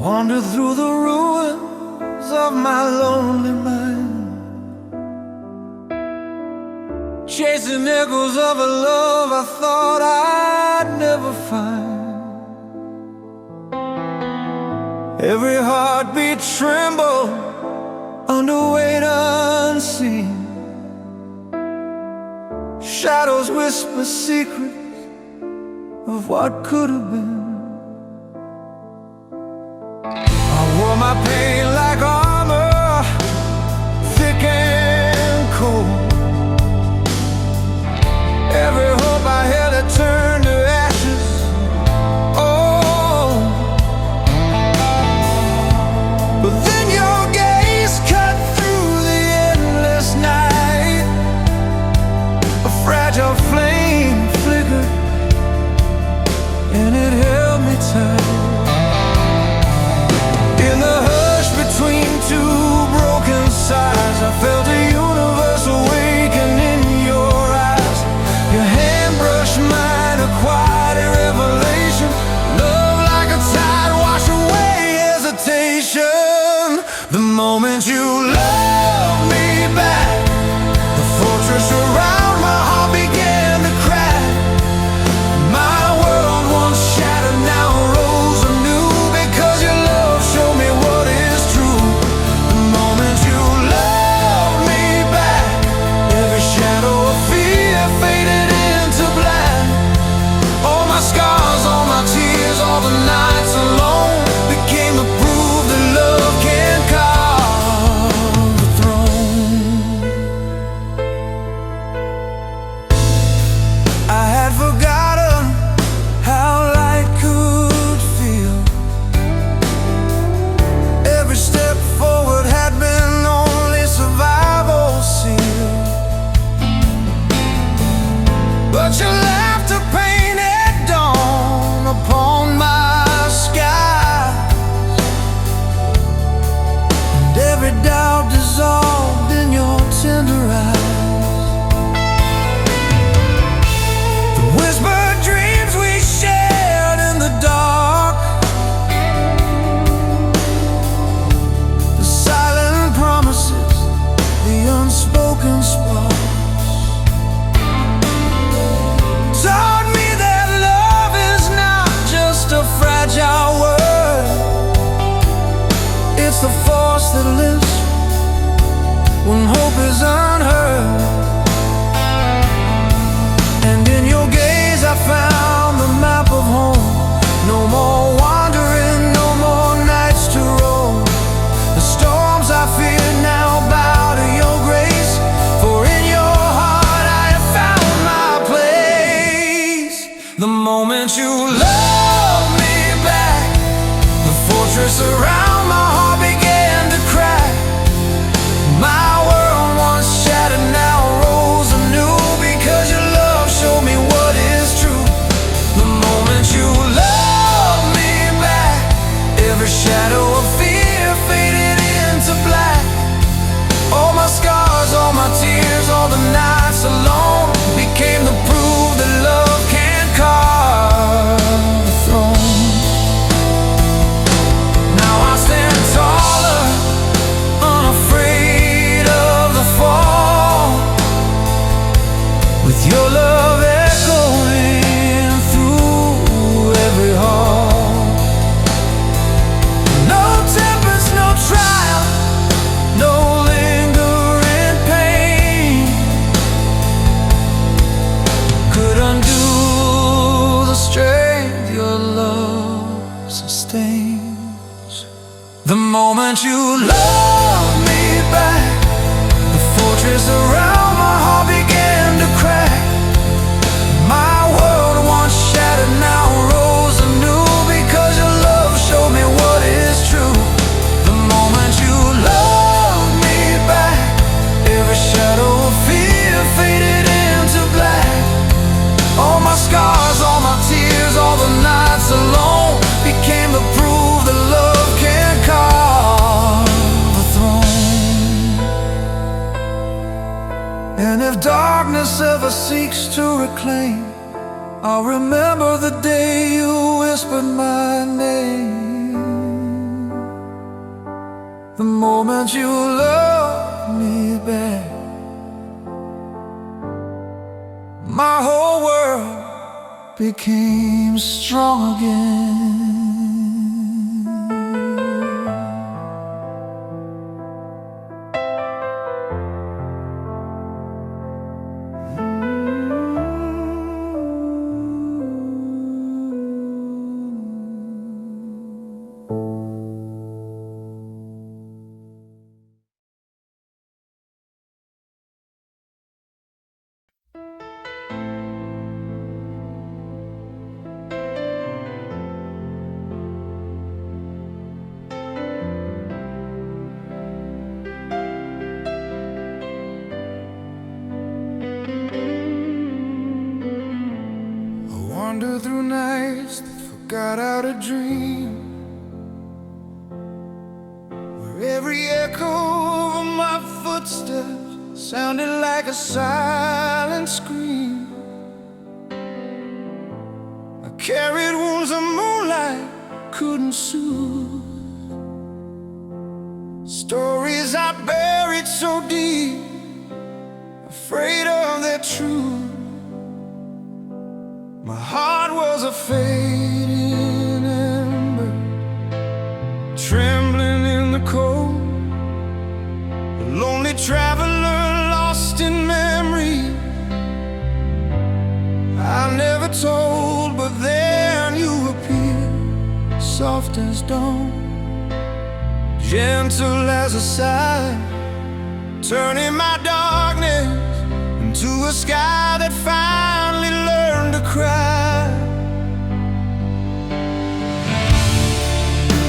wander through the ruins of my lonely mind, chasing echoes of a love I thought I'd never find. Every heartbeat trembled under weight unseen. Shadows whisper secrets of what could have been. I wore my pain like armor, thick and cold. Every hope I held had turned to ashes. Oh, but then your gaze cut through the endless night. A fragile flame flickered, and it held me tight. In the hush between two broken sides, I felt a universe awaken in your eyes. Your hand brushed mine, a quiet revelation. Love like a tide washed away hesitation. The moment you loved me back, the fortress around my heart began to crack. My world once shattered now rose anew, because your love showed me what is true. The moment you loved me back, every shadow of fear faded into black. All my scars, all my tears, all the nights alone became the proof that love can carve the throne. I had forgotten how light could feel. Every step forward had been only survival seal. But your laughter painted dawn upon my sky, and every doubt dissolved in your tender eyes. The whispered dreams we shared in the dark, the silent promises, the unspoken sparks, taught me that love is not just a fragile word. It's the force that lifts when hope is unheard. And in your gaze I found the map of home. No more wandering, no more nights to roam. The storms I fear now bow to your grace, for in your heart I have found my place. The moment you loved me back, the fortress around my heart began to crack. My world once shattered now rose anew, because your love showed me what is true. The moment you loved me back, every shadow of fear faded into black. All my scars, all my tears, all the nights alone became the proof that love can carve the throne. Now I stand taller, unafraid of the fall, with your love echoing through every hall. No tempest, no trial, no lingering pain could undo the strength your love sustains. The moment you loved me back, the fortress around my heart began to crack. My world once shattered now rose anew, because your love showed me what is true. The moment you loved me back, every shadow of fear faded into black. All my scars, all my tears, all the nights alone became the proof that love can carve a throne. And if darkness ever seeks to reclaim, I'll remember the day you whispered my name. won't you love me back? My whole world became strong again. Wander through nights that forgot how to dream, where every echo of my footsteps sounded like a silent scream. I carried wounds the moonlight couldn't soothe, stories I buried so deep, afraid of their truth. My heart was a fading ember, trembling in the cold, a lonely traveler lost in memory. I never told, but then you appeared, soft as dawn, gentle as a sigh, turning my darkness into a sky that finally learned to cry.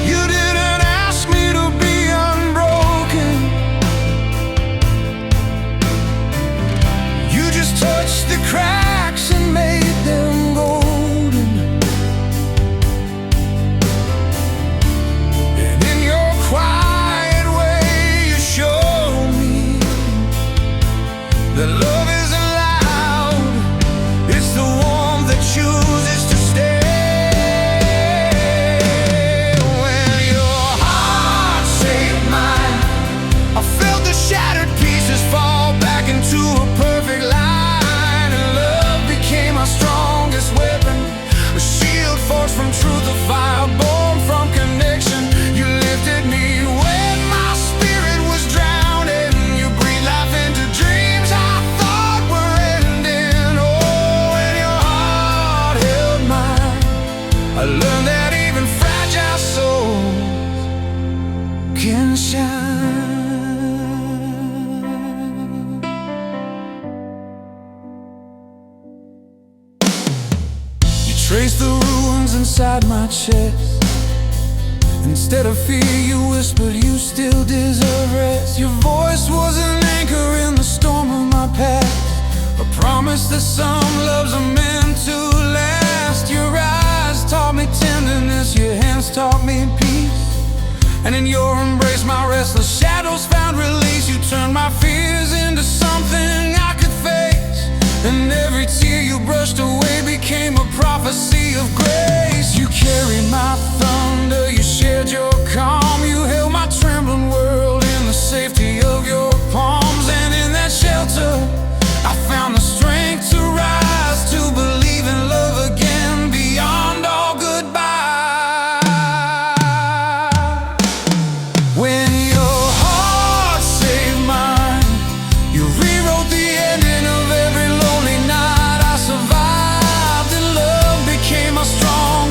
You didn't ask me to be unbroken, you just touched the cracks and made them golden. And in your quiet way you showed me that love isn't loud, it's the warmth that chooses to stay. When your heart saved mine, I felt the shattered pieces fall back into a perfect line, and love became our strongest weapon, a shield forged from truth, a fire born from connection. You lifted me when my spirit was drowning, you breathed life into dreams I thought were ending. Oh, when your heart held mine, I learned that even fragile souls can shine. You traced the ruins inside my chest. Instead of fear you whispered, you still deserve rest. Your voice was an anchor in the storm of my past, a promise that some loves are meant to last. Your eyes taught me tenderness, your hands taught me peace, and in your embrace my restless shadows found release. You turned my fears into something I could face, and every tear you brushed away became a prophecy of grace. You carried my thunder, you shared your calm, you held my trembling world in the safety of your palms. And in that shelter I found the strength to rise, to believe in love again beyond all goodbye. When your heart saved mine, you rewrote the ending of every lonely night. I survived and love became my strong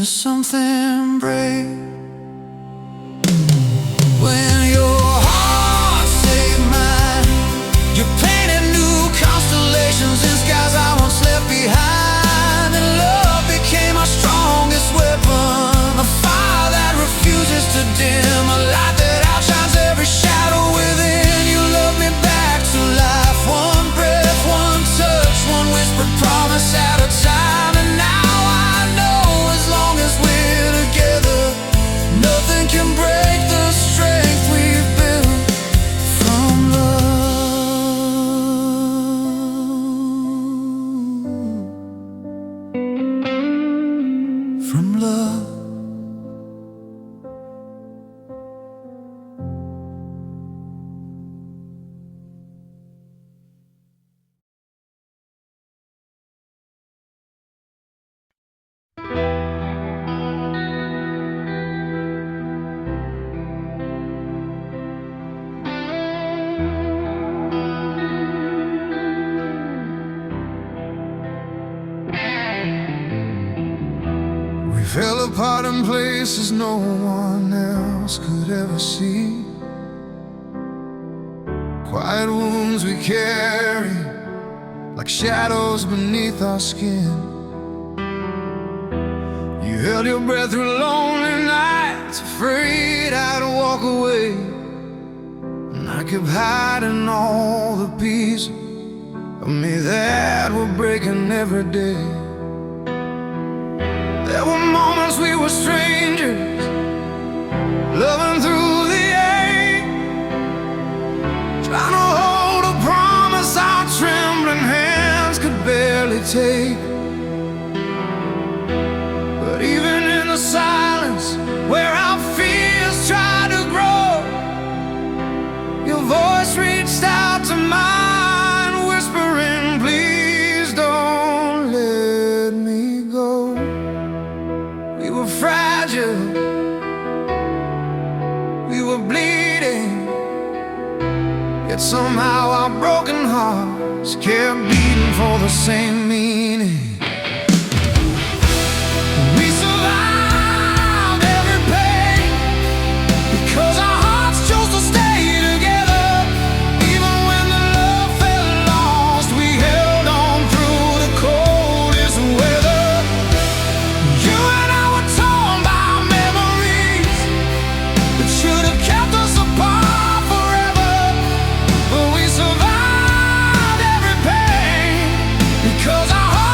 into something brave. When your heart saved mine, you painted new constellations in skies I once left behind. And love became our strongest weapon, a fire that refuses to dim, a light that outshines every shadow within. You love me back to life, one breath, one touch, one whispered promise at a time. And now I know as long as we're together, nothing can break the strength we've built from love. From love. We fell apart in places no one else could ever see. Quiet wounds we carry like shadows beneath our skin. You held your breath through lonely nights, afraid I'd walk away. And I kept hiding all the pieces of me that were breaking every day. There were moments we were strangers, loving through the ache, trying to hold a promise our trembling hands could barely take. But even in the silence where our fears tried to grow, your voice reached out to mine, whispering, please don't let me go. We were fragile, we were bleeding, yet somehow our broken hearts kept beating for the same meaning. We survived every pain because our hearts chose to stay together. Even when the love felt lost, we held on through the coldest weather. You and I were torn by memories that should have kept us apart forever. But we survived every pain because our hearts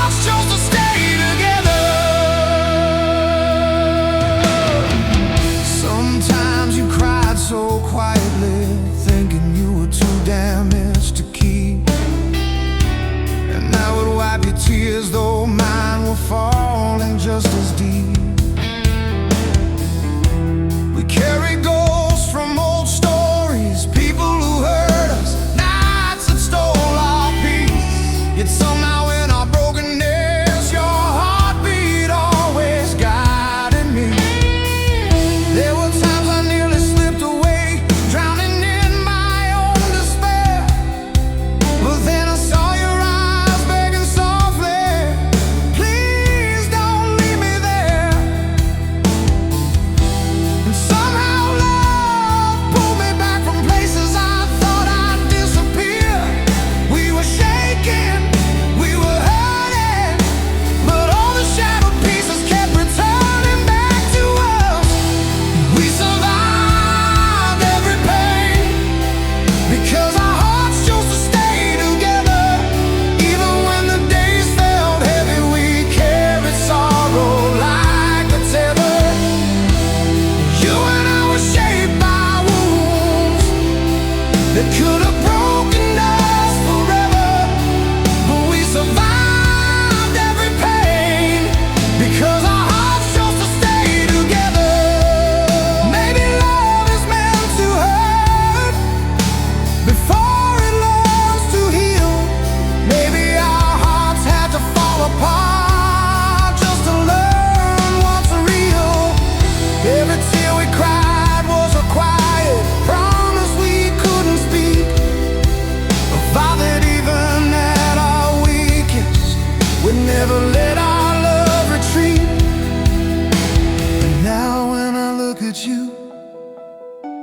you,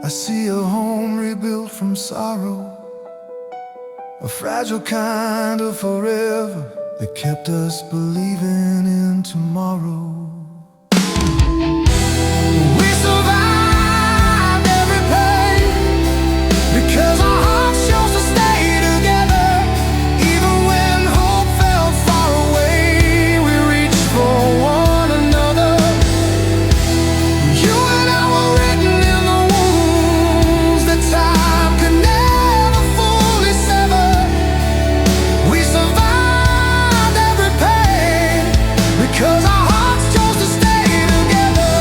I see a home rebuilt from sorrow, a fragile kind of forever that kept us believing in tomorrow. We survived every pain because our hearts chose to stay together. Even when hope felt far away, we reached for one another. You and I were written in the wounds that time could never fully sever. We survived every pain because our hearts chose to stay together.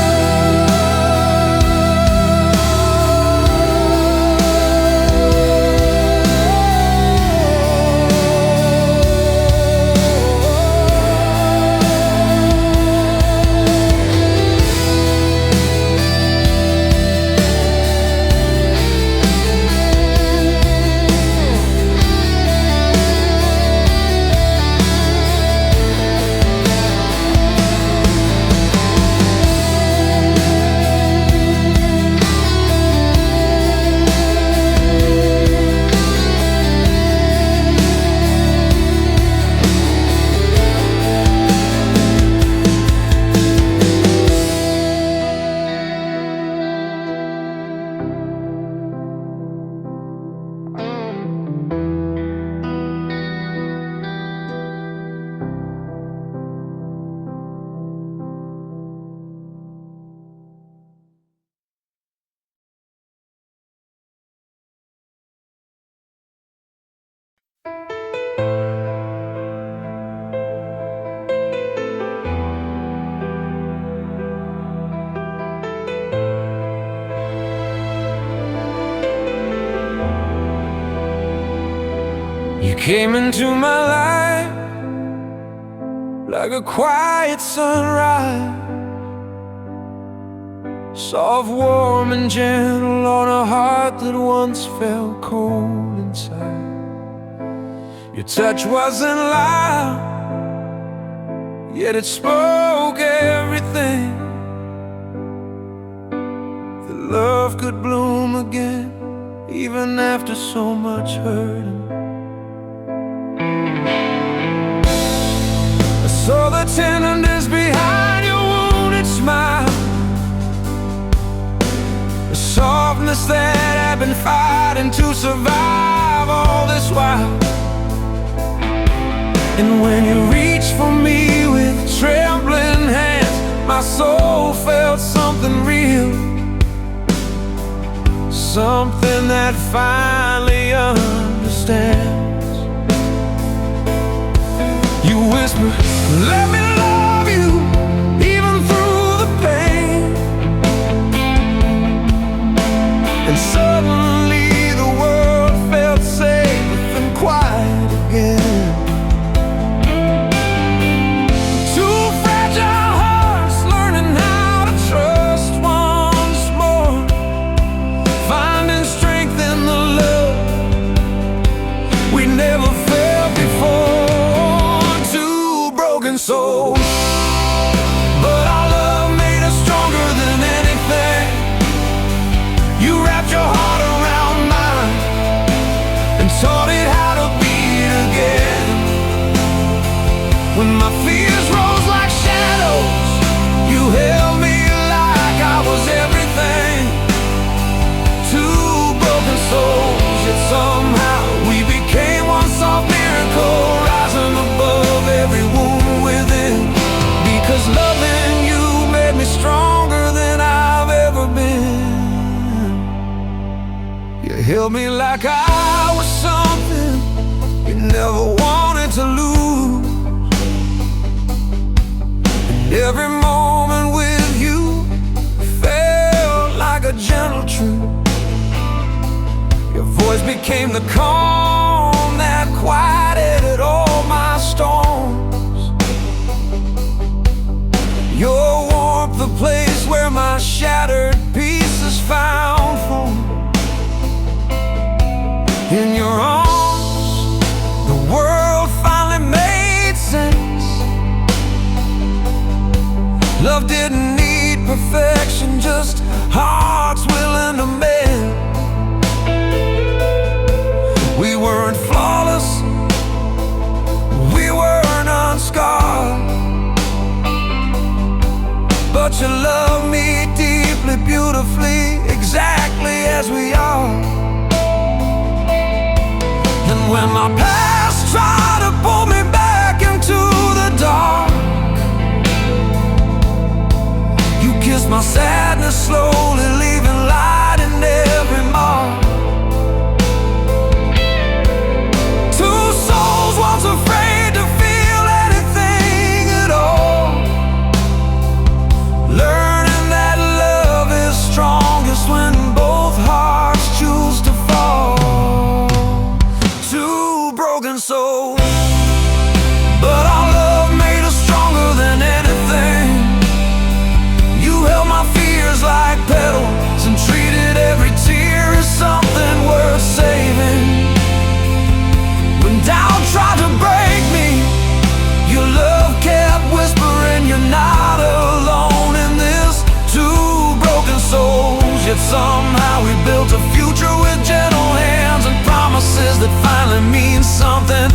You came into my life like a quiet sunrise, soft, warm, and gentle on a heart that once felt cold inside. Your touch wasn't loud, yet it spoke everything. That love could bloom again, even after so much hurt. I saw the tenderness behind your wounded smile, the softness that I've been fighting to survive all this while. And when you reached for me with trembling hands, my soul felt something real, something that finally understands. You whisper, let me love you, even through the pain. And suddenly the world felt safe and quiet again. Two fragile hearts learning how to trust once more, finding strength in the love we never felt before. Souls, but our love made us stronger than anything. You wrapped your heart around mine and taught it how to beat again. When my fears rose like shadows, you held me like I was everything. Two broken souls, yet somehow we became one soft miracle, rising above every wound. Because loving you made me stronger than I've ever been. You held me like I was something you never wanted to lose. And every moment with you felt like a gentle truth. Your voice became the calm that quieted all my storms. Your warmth, the place where my shattered pieces found home. In your arms, the world finally made sense. Love didn't need perfection, just hearts willing to mend. We weren't flawless, we weren't unscarred, but you love me deeply, beautifully, exactly as we are. And when my past tried to pull me back into the dark, you kissed my sadness slowly, leaving light in every mark. Two souls once afraid to feel anything at all, learning that love is strongest when both hearts choose to fall. Two broken souls, but our love made us stronger than anything. You held my fears like petals and treated every tear as something worth saving. When doubt tried to break me, your love kept whispering, you're not alone in this. Two broken souls, yet somehow we built a future with gentle hands and promises that finally mean something.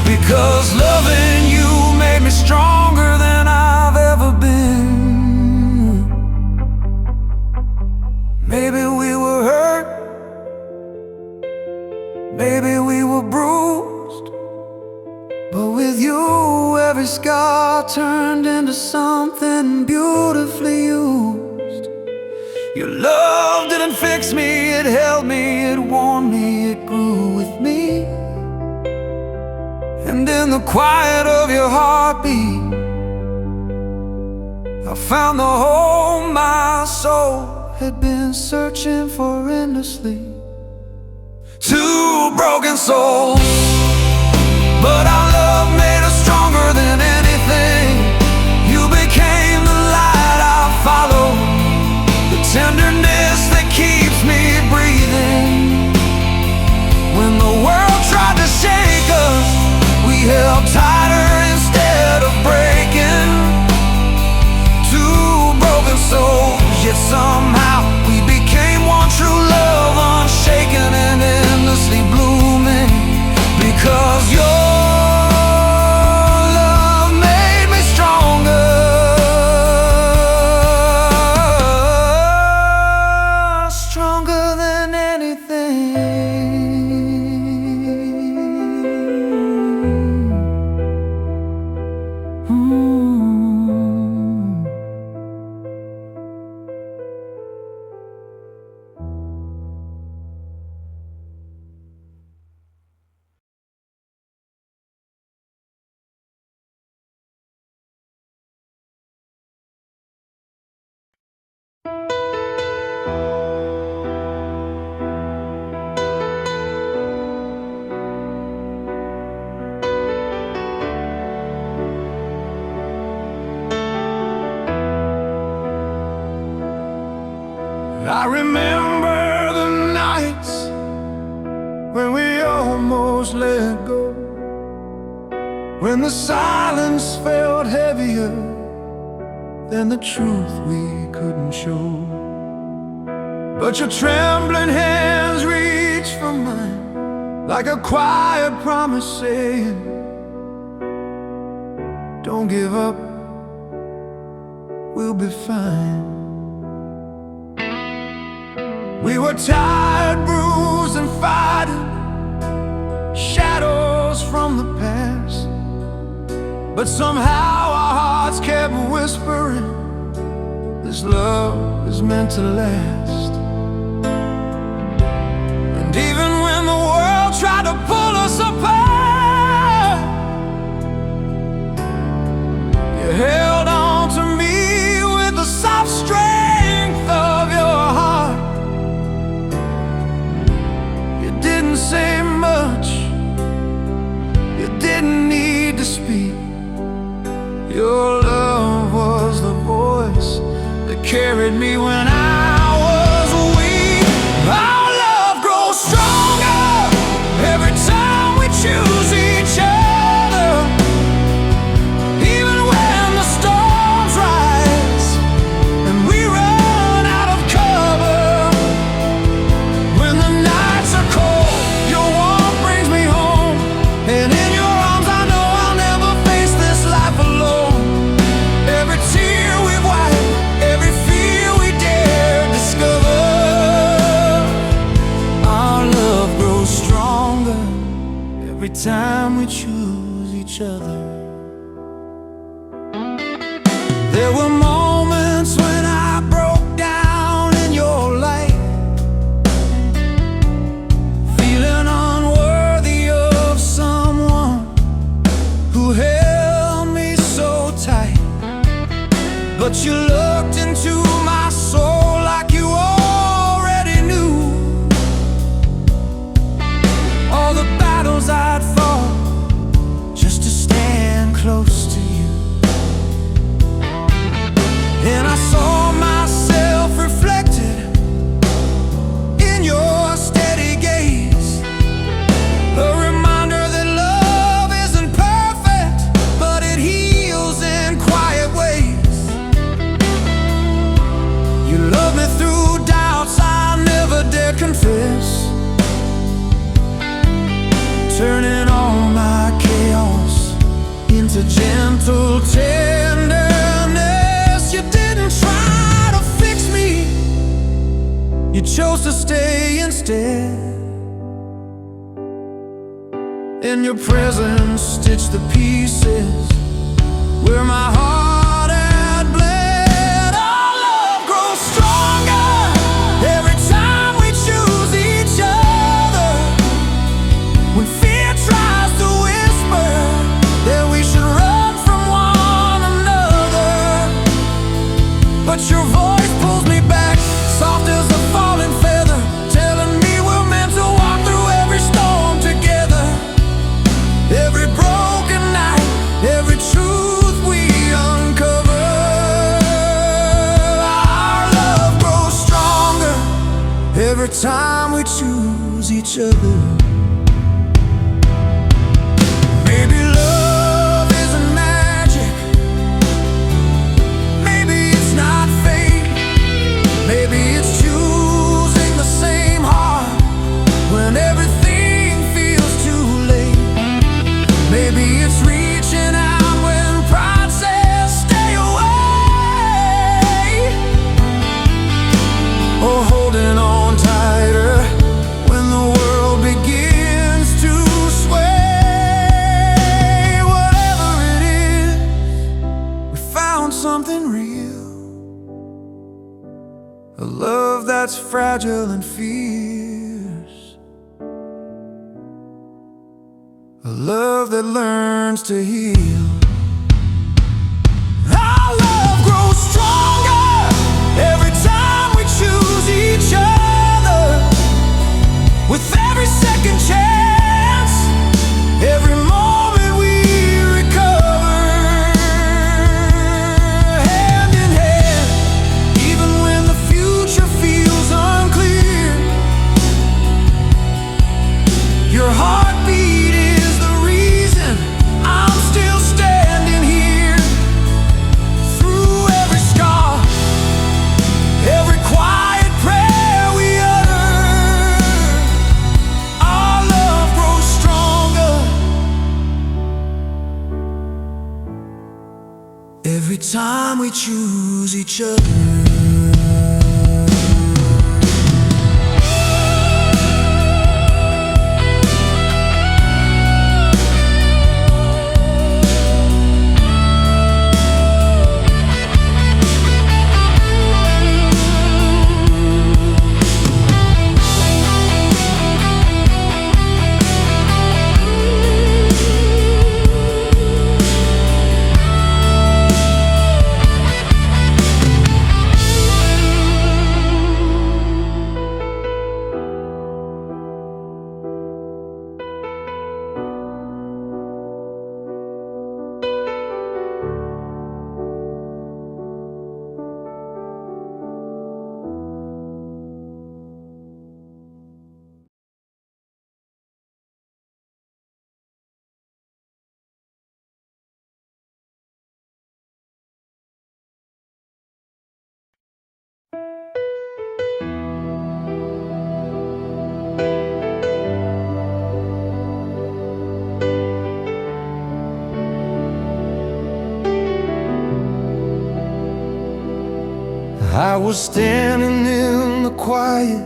Because loving you made me stronger than I've ever been. Maybe we were hurt, maybe we were bruised, but with you every scar turned into something beautifully used. Your love didn't fix me, it held me, it warmed me, it grew with me. And in the quiet of your heartbeat, I found the home my soul had been searching for endlessly. Two broken souls, but our love made us stronger than anything. You became the light I follow, the tenderness that keeps me breathing. When the world tried to shake us, we held tighter instead of breaking. Two broken souls, yet somehow we became one true love, unshaken and endlessly blooming. Because your love made me stronger, stronger than anything. I remember the nights when we almost let go, when the silence felt heavier than the truth we couldn't show. But your trembling hands reached for mine like a quiet promise saying, don't give up, we'll be fine. We were tired, bruised and fighting shadows from the past, but somehow our hearts kept whispering, this love is meant to last. And even when the world tried to pull us apart, you held on to me with the soft strength of your heart. You didn't say much, you didn't need to speak. Your love was the voice that carried me when I was every time we choose each other. There were moments when I broke down in your light, feeling unworthy of someone who held me so tight. But you looked into my soul like you already knew all the battles I'd fought just to stand close to you. And I saw myself reflected in your steady gaze, a reminder that love isn't perfect, but it heals in quiet ways. You love me through doubts I never dared confess, turning all my chaos into gentle tenderness. You didn't try to fix me, you chose to stay instead. In your presence stitched the pieces where my heart had bled. Our love grows stronger every time we choose each other. When fear tries to whisper that we should run from one another, but your voice pulls me back, soft as a falling feather, telling me we're meant to walk through every storm together. Every broken night, every truth we uncover, our love grows stronger every time we choose each other. Maybe love isn't magic, maybe it's not fate, maybe it's choosing the same heart when everything feels too late. Maybe it's reaching out when pride says stay away, or holding on tighter when the world begins to sway. Whatever it is, we found something real, a love that's fragile and fierce, a love that learns to heal. Our love grows stronger every time we choose each other. With every second chance, every moment we recover, hand in hand, even when the future feels unclear. Your heartbeat is the reason I'm still standing here. Through every scar, every quiet prayer we utter, our love grows stronger every time we choose each other. I was standing in the quiet,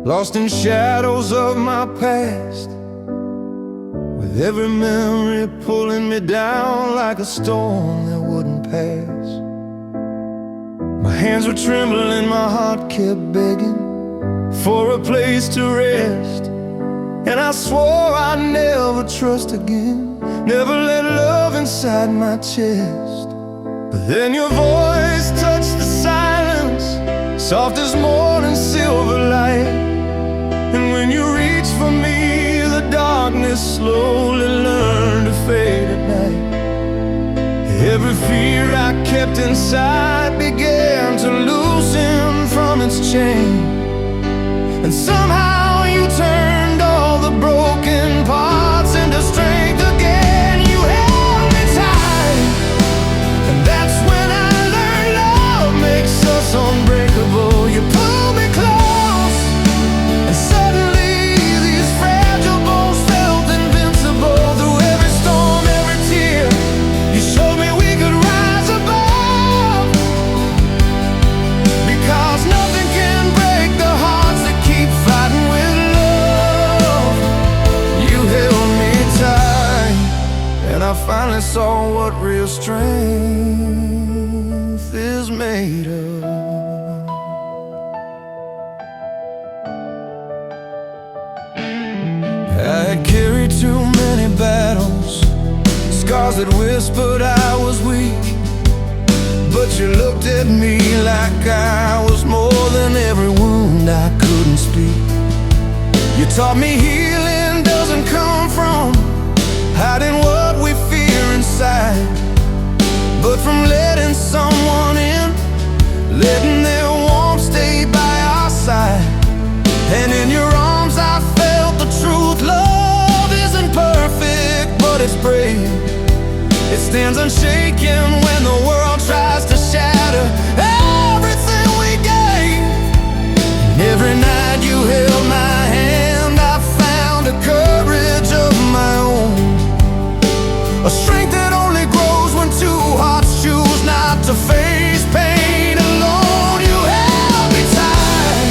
lost in shadows of my past, with every memory pulling me down like a storm that wouldn't pass. My hands were trembling, my heart kept begging for a place to rest. And I swore I'd never trust again, never let love inside my chest. But then your voice touched the silence, soft as morning silver light. And when you reached for me, the darkness slowly learned to fade at night. Every fear I kept inside began to loosen from its chain. And somehow you turned all the broken parts into strength again. You held me tight, and that's when I learned love makes us unbreakable. You pulled me close, and suddenly these fragile bones felt invincible. Through every storm, every tear, you showed me we could rise above. Because nothing can break the hearts that keep fighting with love. You held me tight, and I finally saw what real strength is made of. I had carried too many battles, scars that whispered I was weak. But you looked at me like I was more than every wound I couldn't speak. You taught me healing doesn't come from hiding what we fear inside, but from letting someone in, letting their warmth stay by our side. And in your arms I felt the truth. Love isn't perfect, but it's brave. It stands unshaken when the world tries to shatter everything we gave. And every night you held my hand, I found a courage of my own, a strength that only grows when two hearts choose not to face pain alone. You held me tight,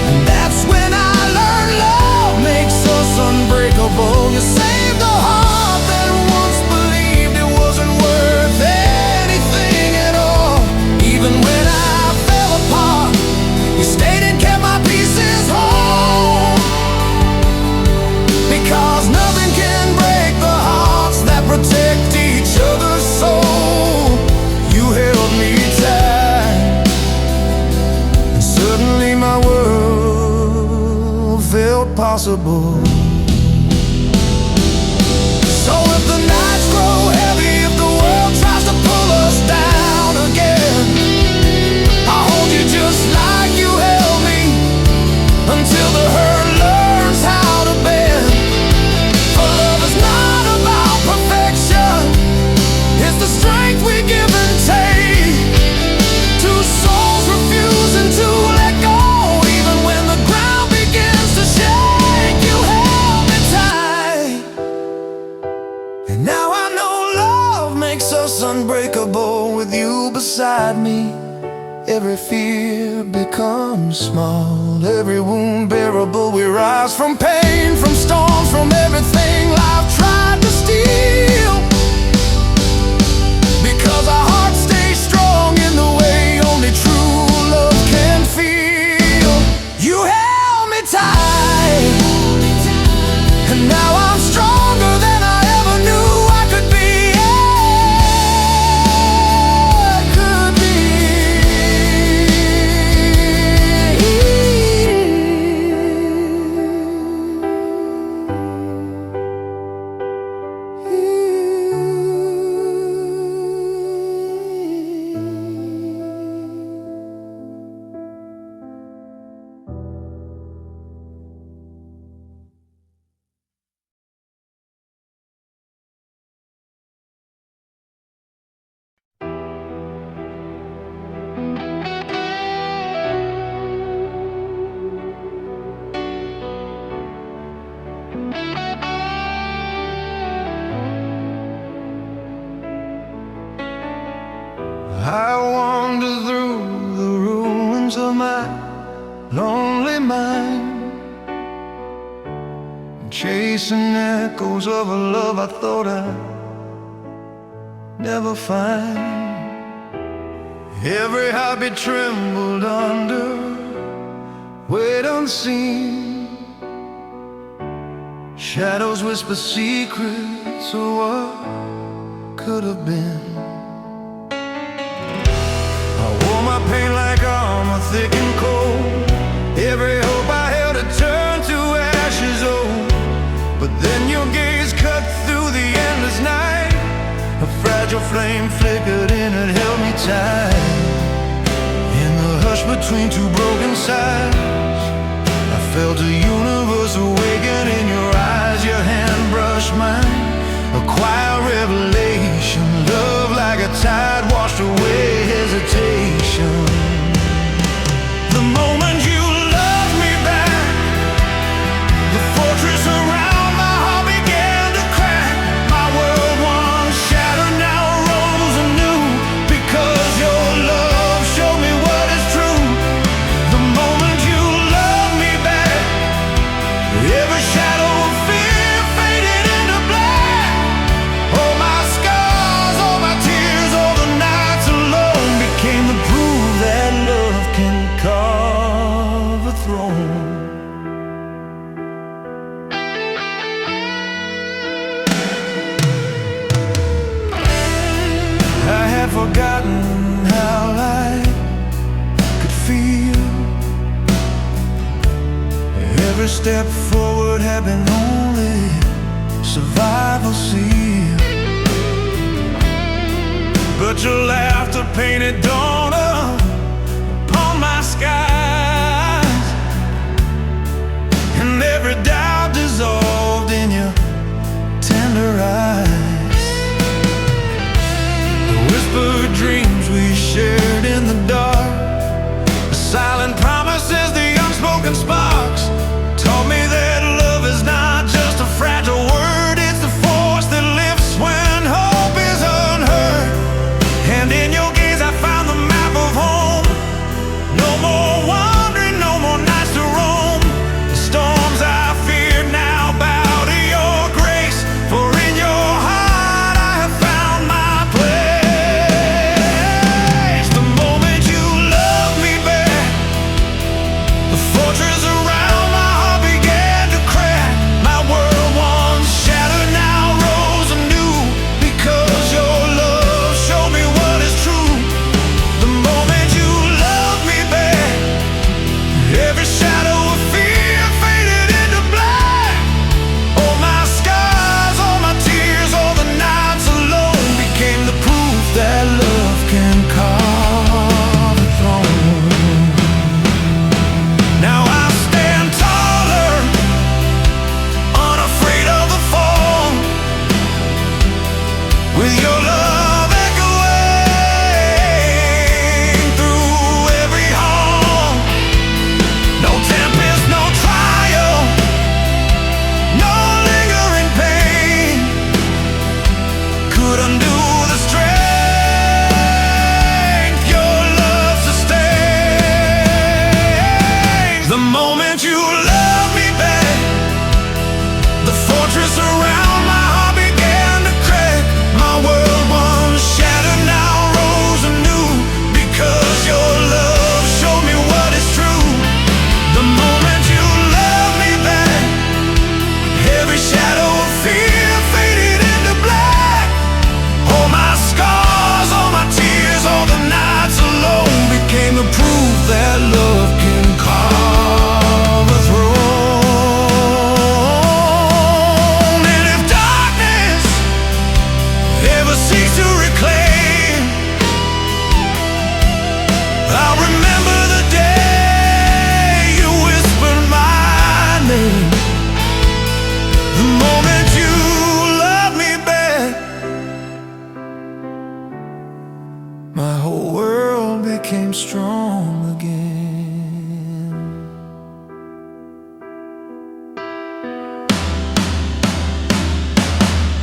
and that's when I learned love makes us unbreakable. You saved the heart that once believed it wasn't worth anything at all. Even when I fell apart, you stayed and kept my pieces whole. Because nothing can break the hearts that protect each other's soul. You held me tight, and suddenly my world felt possible. So if the nights grow heavy, if the world tries to pull us down again, I'll hold you just like you held me, until the hurt learns how to bend. For love is not about perfection, it's the strength we give and take. Two souls refusing to let go, even when the ground begins to shake. You held me tight, and now I know love makes us unbreakable. With you beside me, every fear becomes small, every wound bearable. We rise from pain, from storms, from everything life tried to steal. Because our hearts stay strong in the way only true love can feel. You held me tight, and now I'm stronger than I ever knew I could be. Could be. I wander through the ruins of my lonely mind, chasing echoes of a love I thought I'd never find. Every heartbeat trembled under weight unseen. Shadows whisper secrets of what could have been. I wore my pain like armor, thick and cold. Every hope I held had turned to ashes, oh. But then your gaze cut through the endless night. A fragile flame flickered in and held me tight. In the hush between two broken sides, I felt a universe awaken in your eyes. Your hand brushed mine, a quiet revelation. Love like a tide washed away hesitation. The moment you loved me back, the fortress around my heart began to crack. My world once shattered now rose anew, because your love showed me what is true. The moment you loved me back, every shadow of fear faded into black. All my scars, all my tears, all the nights alone became the proof that love can carve a throne. I had forgotten how life could feel. Every step forward had been only survival seal. But your laughter painted dawn upon my skies, and every doubt dissolved in your tender eyes. The whispered dreams we shared in the dark, the silent promises, the unspoken sparks, taught me that love is not just a fragile word. It's the force that lifts when hope is unheard. And in your gaze I found the map of home. No more wandering, no more nights to roam. The storms I feared now bow to your grace, for in your heart I have found my place. The moment you loved me back, the fortress around my heart began to crack. My world once shattered now rose anew, because your love showed me what is true. The moment you loved me back, every shadow of fear faded into black. All my scars, all my tears, all the nights alone became the proof that love can carve a throne. Now I stand taller, unafraid of the fall, with your love echoing through every hall. No tempest, no trial, no lingering pain could undo the strength your love sustains. The moment you loved me back, the fortress around my heart began to crack. My world once shattered now rose anew, because your love showed me what is true. The moment you loved me back, every shadow of fear faded into black. All my scars, all my tears, all the nights alone became the proof that love can carve a throne. And if darkness ever seeks to reclaim, I'll remember the day you whispered my name. The moment you loved me back, my whole world became strong again.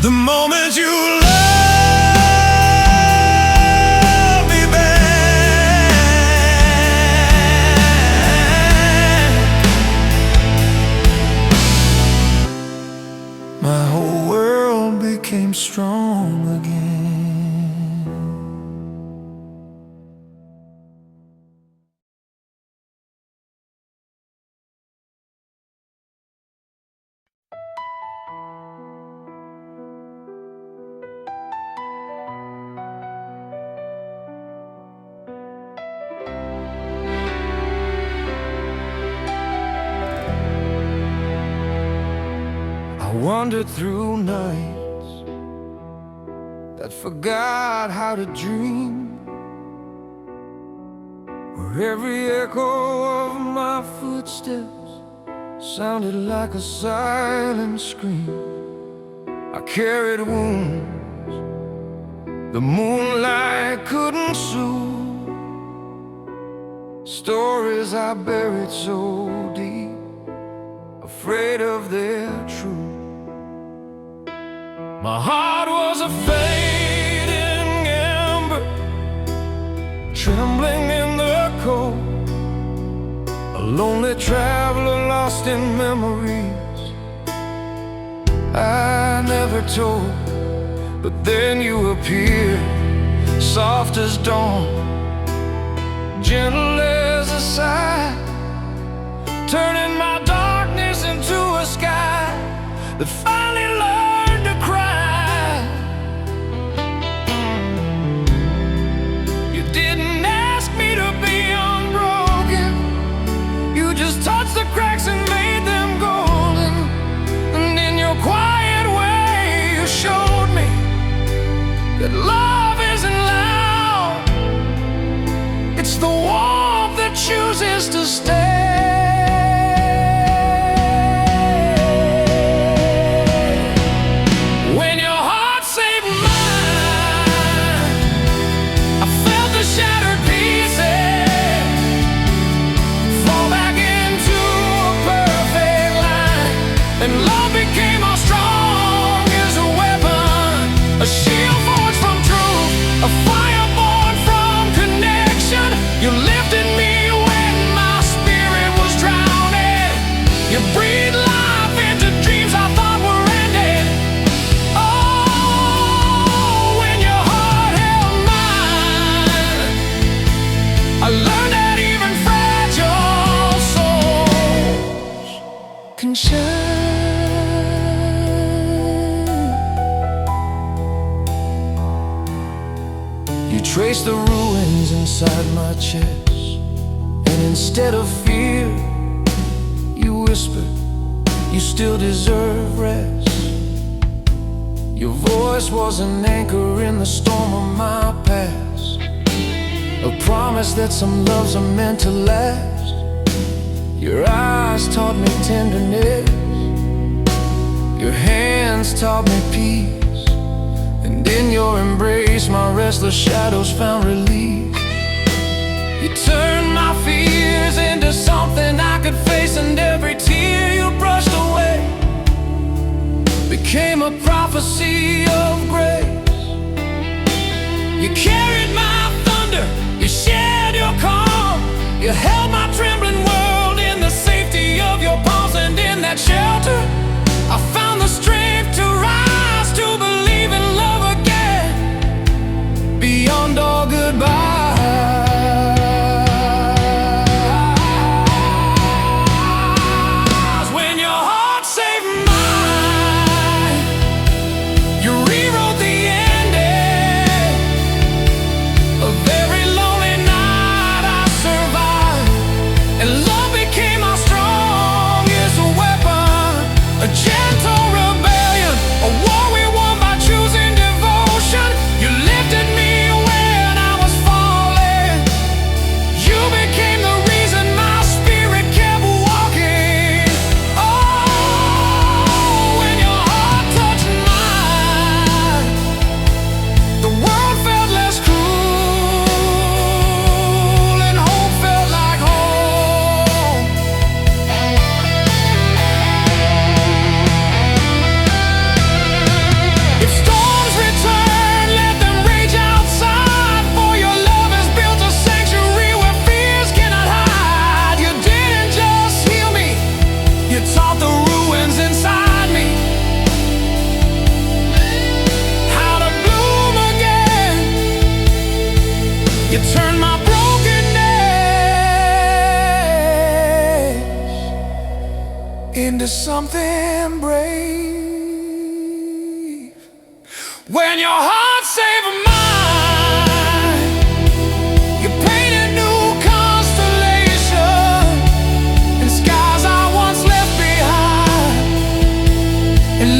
The moment you loved me back, I wandered through nights that forgot how to dream, where every echo of my footsteps sounded like a silent scream. I carried wounds the moonlight couldn't soothe, stories I buried so deep, afraid of their truth. My heart was a fading ember, trembling in the cold, a lonely traveler lost in memories I never told. But then you appeared, soft as dawn, gentle as a sigh, turning my darkness into a sky that finally learned to cry. You didn't ask me to be unbroken, you just touched the cracks and made them golden. And in your quiet way you showed me that love isn't loud, it's the warmth that chooses to stay. When your heart saved mine, I felt the shattered pieces fall back into a perfect line, and love became our strongest weapon, a shield forged from truth, a fire born from connection. You lifted me when my spirit was drowning, you breathed life into dreams I thought were ended. Oh, when your heart held mine, I learned that even fragile souls can shine. You traced the ruins inside my chest, and instead of fear, you whispered, you still deserve rest. Your voice was an anchor in the storm of my past, a promise that some loves are meant to last. Your eyes taught me tenderness, your hands taught me peace, and in your embrace my restless shadows found relief. You turned my fears into something I could face, and every tear you brushed away became a prophecy of grace. You carried my thunder, you shared your calm, you held my trembling world in the safety of your palms. And in that shelter I found the strength to rise, to believe in love again, beyond all goodbyes. When your heart saved mine, you rewrote the ending. A very lonely night I survived, and love became our strongest weapon, a gentle rebellion, a war we won by choosing devotion. You lifted me when I was falling, you became the reason my spirit kept walking. Oh, when your heart touched mine, the world felt less cruel, and hope felt like home. If storms return, let them rage outside, for your love has built a sanctuary where fears cannot hide. You didn't just heal me, you taught the ruins inside me how to bloom again. You turned my brokenness into something brave. When your heart saved mine, you painted new constellations in skies I once left behind, and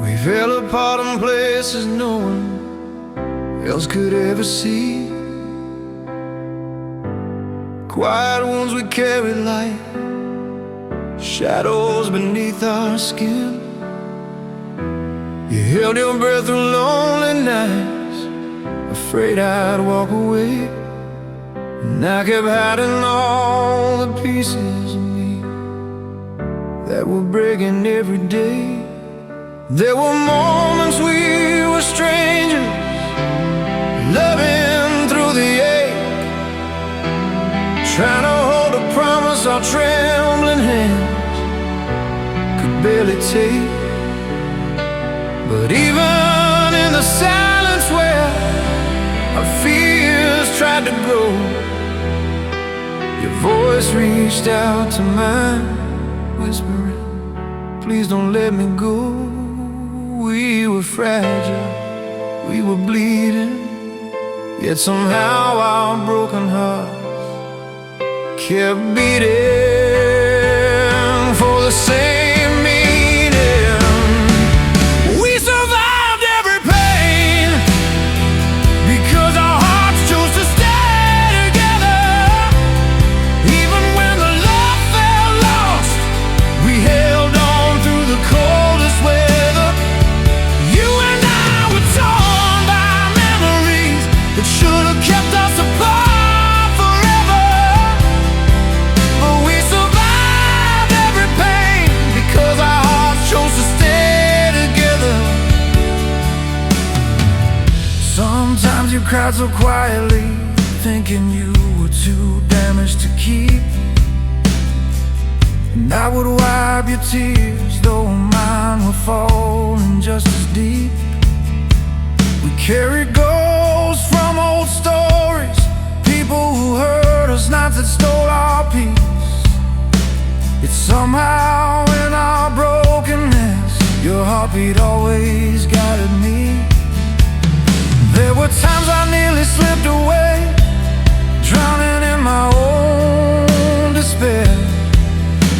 We fell apart in places no one else could ever see. Quiet wounds we carry like shadows beneath our skin. You held your breath through lonely nights, afraid I'd walk away. And I kept hiding all the pieces of me that were breaking every day. There were moments we were strangers, loving through the ache, trying to hold a promise our trembling hands could barely take. But even in the silence where our fears tried to grow, your voice reached out to mine, whispering, please don't let me go. We were fragile, we were bleeding, yet somehow our broken hearts kept beating for the same meaning. We survived every pain because our hearts chose to stay together. Even when the love felt lost, we held on through the coldest weather. You and I were torn by memories that should have kept us apart forever. But we survived every pain because our hearts chose to stay together. Sometimes you cried so quietly, thinking you were too damaged to keep. And I would wipe your tears, though mine were falling just as deep. We carried ghosts from old stories, people who hurt us, nights that stole our peace. It's somehow in our brokenness, your heartbeat always guided me. There were times I nearly slipped away, drowning in my own despair.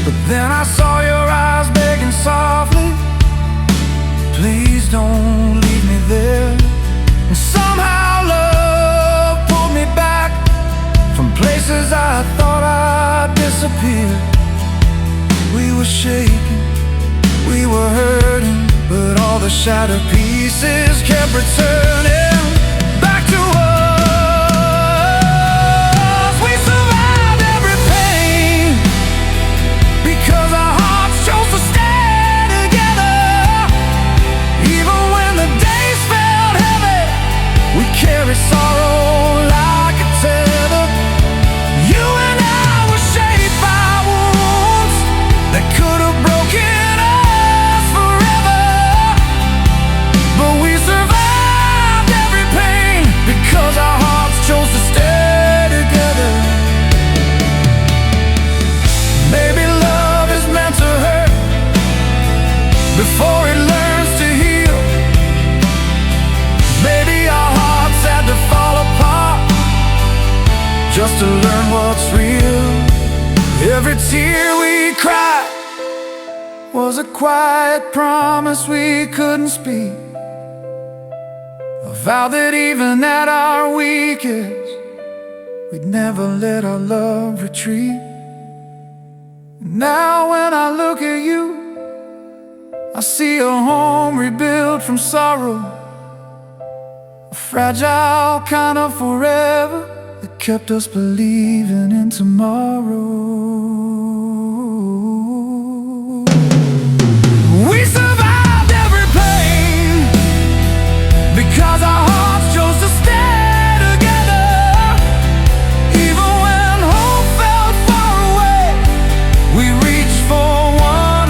But then I saw your eyes begging softly, please don't leave me there. And somehow love pulled me back from places I thought I'd disappear. We were shaking, we were hurting, but all the shattered pieces kept returning back to us. We survived every pain because our hearts chose to stay together. Even when the days felt heavy, we carried sorrow like a tether. You and I were shaped by wounds that could have broken us forever. But we survived every pain because our hearts chose to stay together. Maybe love is meant to hurt before it learns to heal. Maybe our hearts had to fall apart just to learn what's real. Every tear we cried was a quiet promise we couldn't speak, a vow that even at our weakest, we'd never let our love retreat. Now when I look at you, I see a home rebuilt from sorrow, a fragile kind of forever that kept us believing in tomorrow. We survived every pain because our hearts chose to stay together. Even when hope felt far away, we reached for one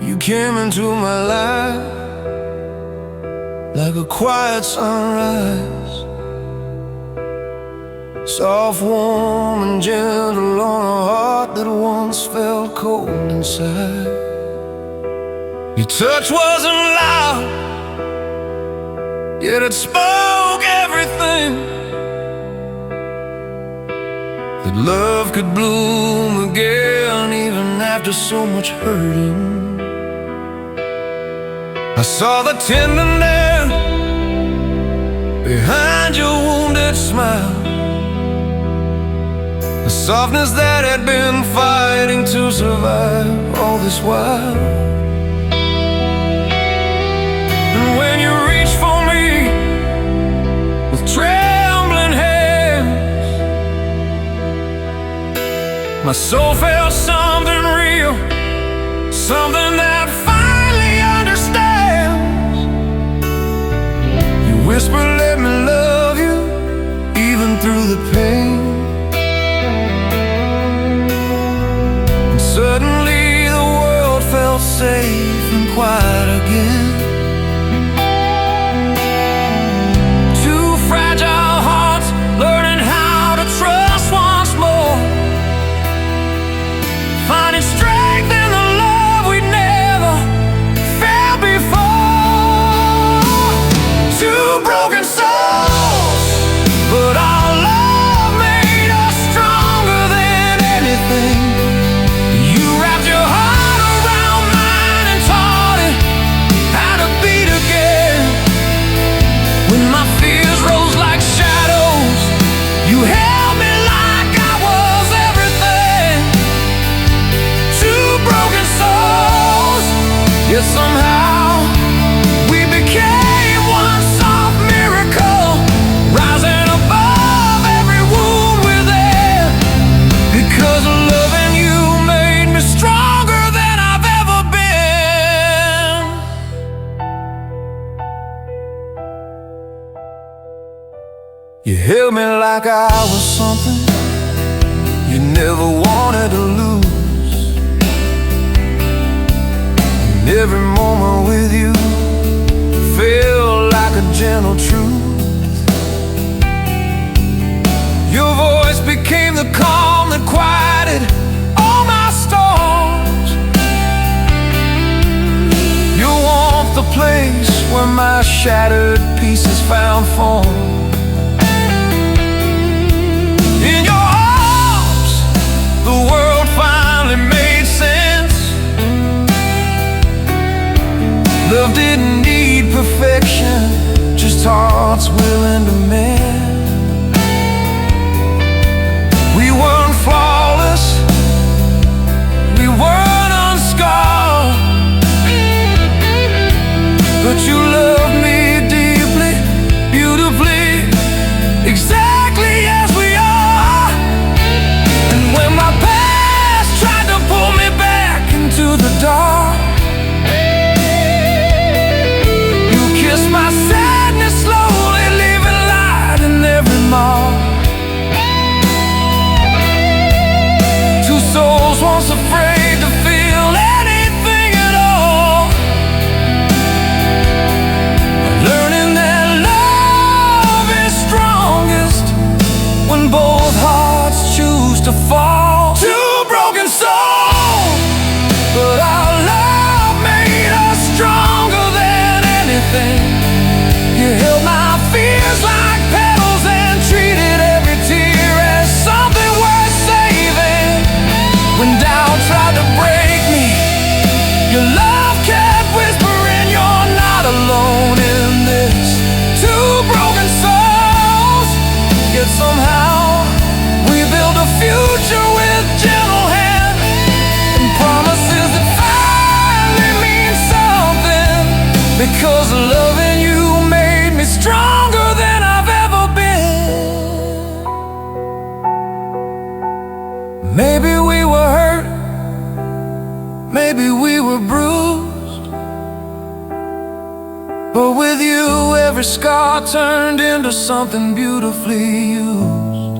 You came into my life like a quiet sunrise, soft, warm, and gentle on a heart that once felt cold inside. Your touch wasn't loud, yet it spoke everything that love could bloom again, even after so much hurting. I saw the tenderness behind your wounded smile, the softness that had been fighting to survive all this while. And when you reached for me with trembling hands, my soul felt something real, something that finally understands. You whispered, let me love you, even through the pain. And suddenly the world felt safe and quiet again. Two fragile hearts learning how to trust once more, finding strength in the love we never felt before. Two broken souls, but our love made us stronger than anything. You wrapped your heart around mine and taught it how to beat again. When my fears rose like shadows, you held me like I was everything. Two broken souls, yet somehow we became one soft miracle, rising above every wound within. Because loving you made me stronger than I've ever been. You held me like I was something you never wanted to lose. And every moment with you felt like a gentle truth. Your voice became the calm that quieted all my storms. Your warmth, the place where my shattered pieces found form. In your arms, the world finally made sense. Love didn't need perfection, just hearts willing to mend. We weren't flawless, we weren't unscarred, but you loved me deeply, beautifully, exactly as we are. And when my past tried to pull me back into the dark, you kissed my sadness slowly, leaving light in every mark. Two souls once afraid to feel anything at all, learning that love is strongest when both hearts choose to fall. Two broken souls, but our love made us stronger than anything. You held my fears like petals and treated every tear as something worth saving. When doubt tried to break me, your love kept whispering, you're not alone in this. Two broken souls, yet somehow we built a future with gentle hand and promises that finally mean something. Because loving you made me stronger than I've ever been. Maybe we were hurt, maybe we were bruised, but with you every scar turned into something beautifully used.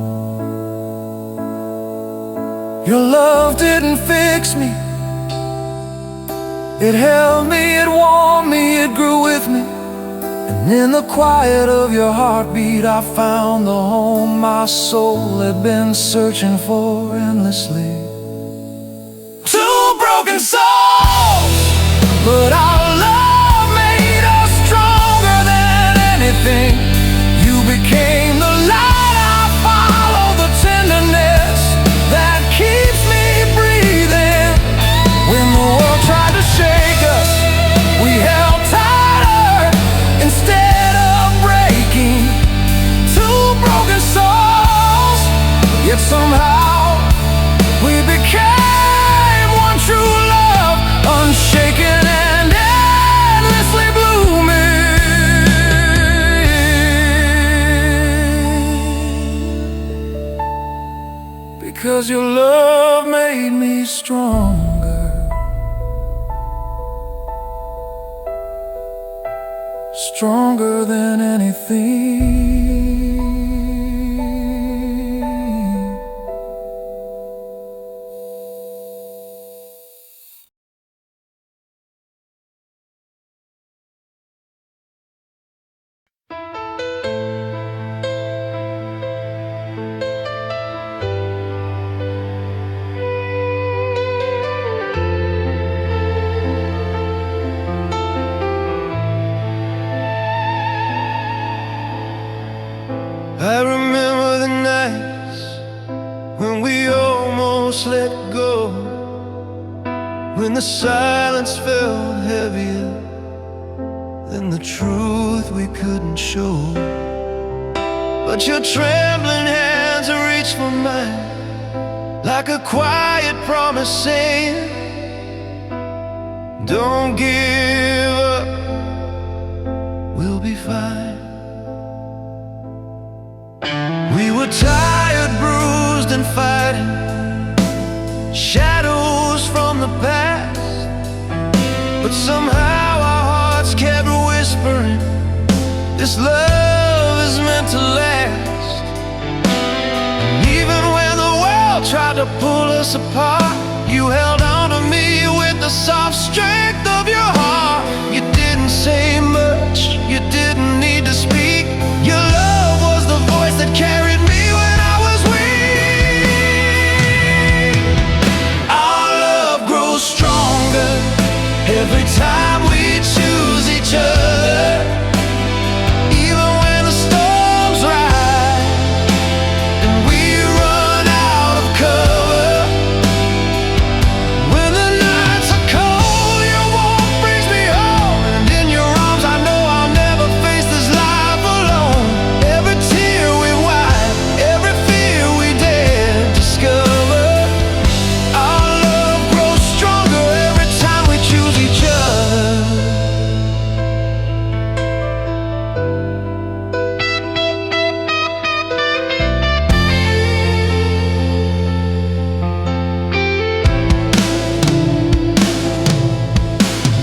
Your love didn't fix me, It held me, it warmed me, it grew with me. And in the quiet of your heartbeat I found the home my soul had been searching for endlessly. Two broken souls, but our love made us stronger than anything. You became the light I follow, the tenderness that keeps me breathing. When the world tried to shake us, we held tighter instead of breaking. Two broken souls, yet somehow we became one true love, unshaken and endlessly blooming. Because your love made me stronger, stronger than anything. I remember the nights when we almost let go, when the silence felt heavier than the truth we couldn't show. But your trembling hands reached for mine like a quiet promise saying, don't give up, we'll be fine. We were tired, bruised and fighting shadows from the past, but somehow our hearts kept whispering, this love is meant to last. And even when the world tried to pull us apart, you held on to me with the soft strength of your heart. You didn't say much, you didn't need to speak. Your love was the voice that carried me when I was weak. Our love grows stronger every time we choose each other. Even when the storms rise and we run out of cover, when the nights are cold, your warmth brings me home. And in your arms I know I'll never face this life alone. Every tear we wipe, every fear we dare discover, our love grows stronger every time we choose each other.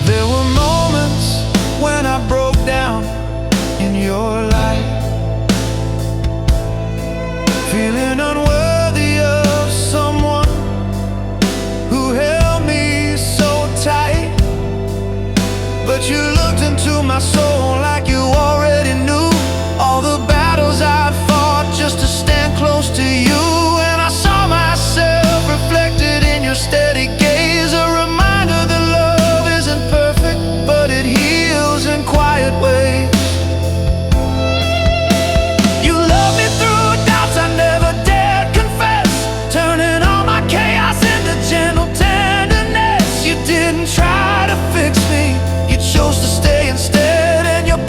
There were moments when I broke down in your light, feeling unworthy of someone who held me so tight. But you looked into my soul like you already knew all the battles I'd fought just to stand close to you. And I saw myself reflected in your steady gaze, a reminder that love isn't perfect, but it heals in quiet ways. You loved me through doubts I never dared confess, turning all my chaos into gentle tenderness. You didn't try to fix me, you chose to stay instead, and your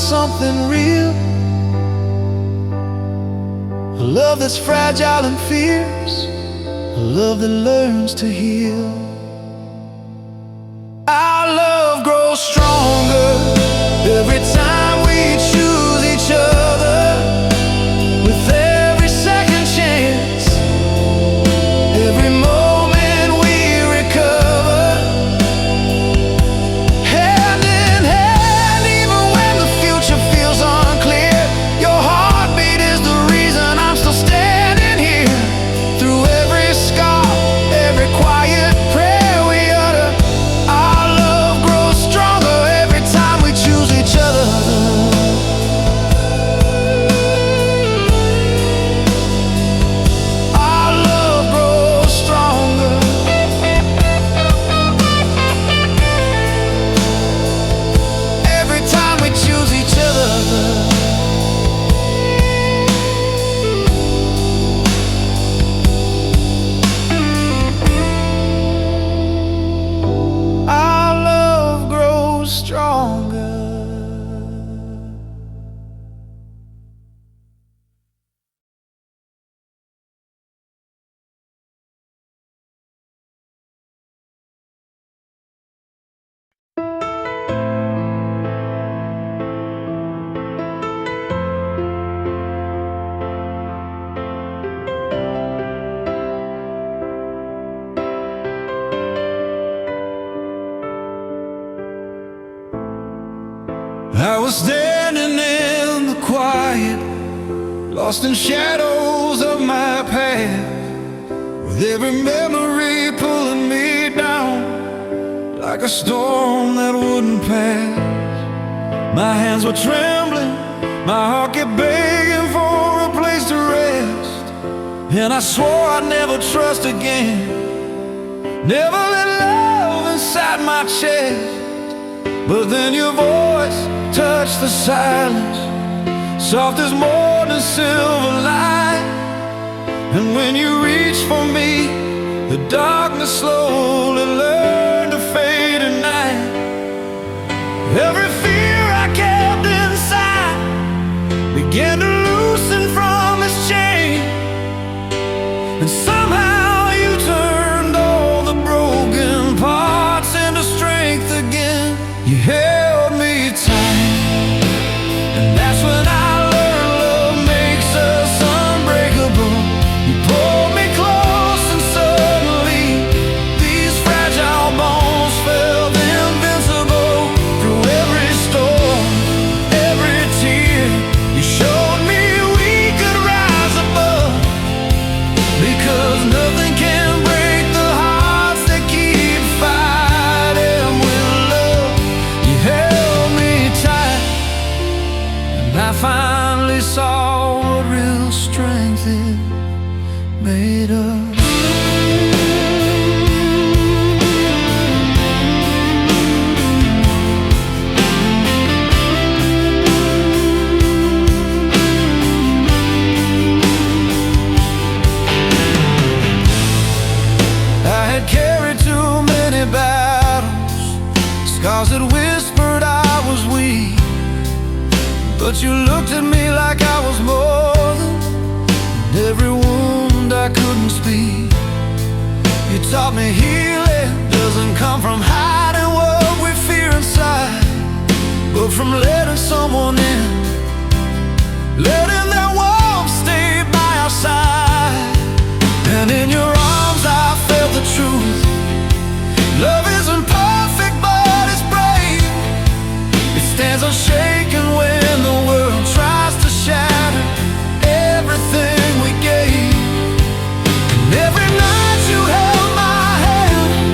something real, a love that's fragile and fierce, a love that learns to heal. Our love grows stronger every time we choose each other. With every second chance, every moment we recover. Hand in hand, even when the future feels unclear, your heartbeat is the reason I'm still standing here. Through every scar, every quiet prayer we utter, our love grows stronger every time we choose each other. Our love grows stronger every time we choose each other. Our love grows stronger. I was standing in the quiet, lost in shadows of my past, with every memory pulling me down like a storm that wouldn't pass. My hands were trembling, my heart kept begging for a place to rest, and I swore I'd never trust again, never let love inside my chest. But then your voice touched the silence, soft as morning silver light. And when you reached for me, the darkness slowly learned to fade at night. Every fear I kept inside began to loosen from its chain, and somehow you turned all the broken parts into strength again. You held me tight, and that's when I learned love makes us unbreakable. You pulled me close, and suddenly these fragile bones felt invincible. Through every storm, every tear, you showed me we could rise above, because nothing can break the hearts that keep fighting with love. You held me tight, and I finally saw what real strength is made of. I had carried too many battles, scars that whispered I was weak, but you looked at me like I was more than every wound I couldn't speak. You taught me healing doesn't come from hiding what we fear inside, but from letting someone in, letting their warmth stay by our side. And in your arms I felt the truth. Love isn't perfect, but it's brave. It stands unshaken when the world tries to shatter everything we gave. And every night you held my hand,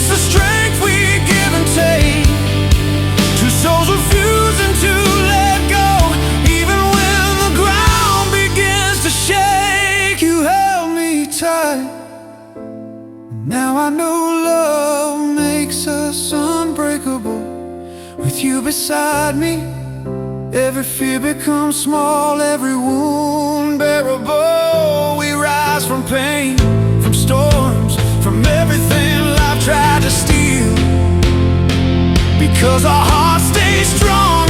It's the strength we give and take. Two souls refusing to let go, even when the ground begins to shake. You held me tight. Now I know love makes us unbreakable. With you beside me, every fear becomes small, every wound bearable. We rise from pain, from storms, from everything life tried to steal, because our hearts stay strong.